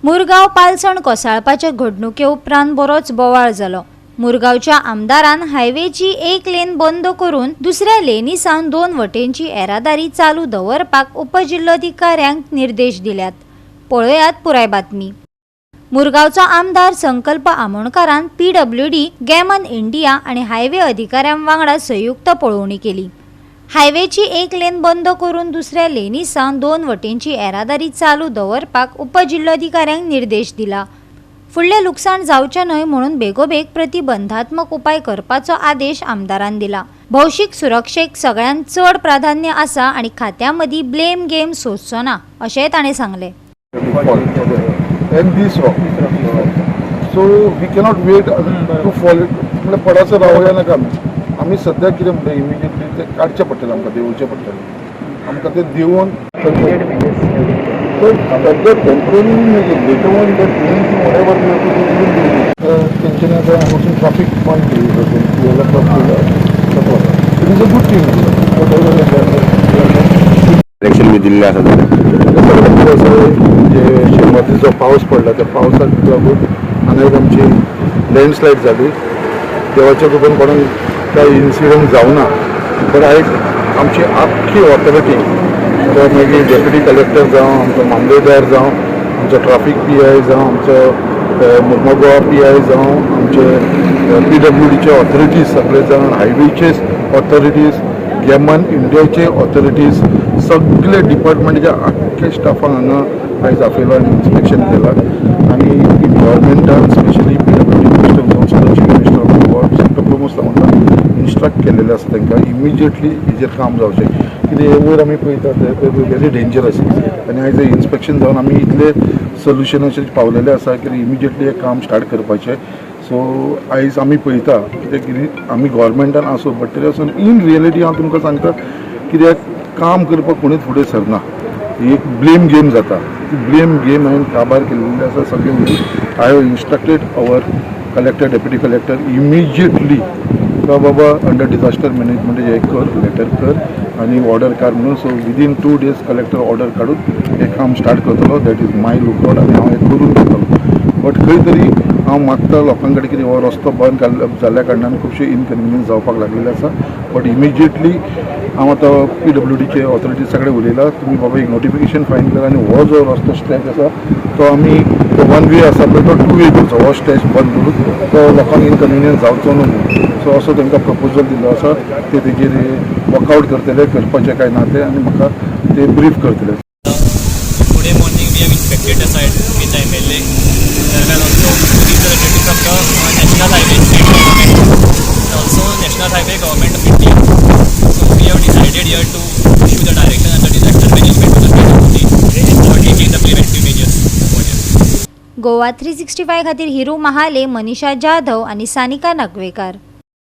मुरगांव पालसण कोसळपाचे घडणुके उपरांत बरोच बोवाळ जालो। मुरगांवच्या आमदारान हायवेची एक लेन बंद करून दुसऱ्या लेनीसावन दोन वटेंची येरादारी चालू दवरपाक उपजिल्लोधिकाऱ्यांक निर्देश दिल्यात। पळयात पुराय बातमी। मुरगांवचो आमदार संकल्प आमोणकारान PWD, गॅमन इंडिया आणि हायवे अधिकाऱ्यां वांगडा संयुक्त पळोवणी केली। हायवेची एक लेन बंद करून दुसऱ्या लेनीसावन दोन वटेंची येरादारी चालू दवरपाक उपजिल्लोधिकाऱ्यांक निर्देश दिला। फुडले लुकसाण जावचे न्हय म्हणून बेगोबेग प्रतिबंधात्मक उपाय करपाचो आदेश आमदारान दिला। भौशीक सुरक्षेक सगळ्यांत चड प्राधान्य आसा आणि खात्यामदी ब्लेम गेम सोंसचो ना अशेंय ताणें सांगले। And this rock. So we cannot wait to fall. म्हणजे पडाचं रावया नाका आमी सद्या कितें म्हणटा इमिजिएटली ते काडचें पडटलें आमकां देंवचें पडटलें आमकां तें देंवन सद्या टेम्पररी लेटर ऑन दॅट तेंच्यांनी आतां हांगासून ट्राफीक पॉयंट डेव्हलप केला it is a good thing. Election मी दिल्ले आसा जे शेनवातीचो पावस पडला त्या पावसाक लागून अनेक आमची लँडस्लायड जाली। देवाच्या कृपेन कोणाक काय इन्सिडंट जावना, बट आमची आख्खी ऑथॉरिटी तो मागीर डेप्युटी कलेक्टर जावं आमचो मामलेदार जावं आमचो ट्राफीक PI जावं आमचो मुर्मगांव PI जावं आमचे PWDचे ऑथॉरिटीज सगळे जावन हायवेचे ऑथॉरिटीज, गॅमन इंडियाचे ऑथॉरिटीज सगळे डिपार्टमेंटाच्या आख्खे स्टाफांक हांगा आयज आफयलो आनी इन्स्पेक्शन केलां आनी गव्हर्मेंटान स्पेशली PWD मिनिस्टर जावं चीफ मिनिस्टर सेक्टर प्रमोद सावंतान इन्स्ट्रक्ट केलेले आसा तांकां इमिजिएटली हेजेर काम जावचें, कित्याक हे वयर आमी पळयता ते वेरी डेंजरस आनी आयज इन्स्पेक्शन जावन आमी इतले सोल्युशनाचेर पावलेले आसा की इमिजिएटली हे काम स्टार्ट करपाचें। सो आयज आमी पळयता कित्याक आमी गव्हर्मेंटान आसूं बट तरी आसून इन रियलिटी हांव तुमकां सांगता कित्याक काम करपाक कोणूच फुडें सरना, एक ब्लेम गेम जाता। ब्लेम गेम हांवें काबार केल्लेली आसा सगळे I have instructed our collector deputy collector immediately बाबा अंडर डिजास्टर मॅनेजमेंट हे कर लेटर कर आनी ऑर्डर काड म्हणून। So within 2 days collector order काडून हे काम स्टार्ट करतलो। दॅट इज माय लुकआउट आनी हांव हे करून घेतलो। बट खंय तरी हांव मागता लोकां कडेन कितें हो रस्तो बंद जाल्ल्या कारणान खुबशे इनकन्विनियन्स जावपाक लागलेले आसा, बट इमिजिएटली हांव आतां PWDचे ऑथॉरिटीजा कडेन उलयलां, तुमी बाबा एक नोटिफिकेशन फायन करा आनी हो जो रस्तो स्ट्रेच आसा तो आमी तो 1 way आसा पळय तो 2 way करचो, हो स्ट्रेच बंद करून तो लोकांक इनकन्विनियन्स जावचो न्हू। सो असो तांकां प्रपोजल दिल्लो आसा, ते तेजेर वर्कआउट करतले, करपाचें काय ना तें आनी म्हाका ते ब्रीफ करतले। Today morning we have inspected the site with the MLA. There were also representatives of the National Highway State Government and also National Highway Government of India. So we have decided here to issue the direction and the disaster management to the state authority for taking the preventive measures. Goa 365 खातीर हिरू महाले, मनीषा जाधव आणि सानिका नागवेकर।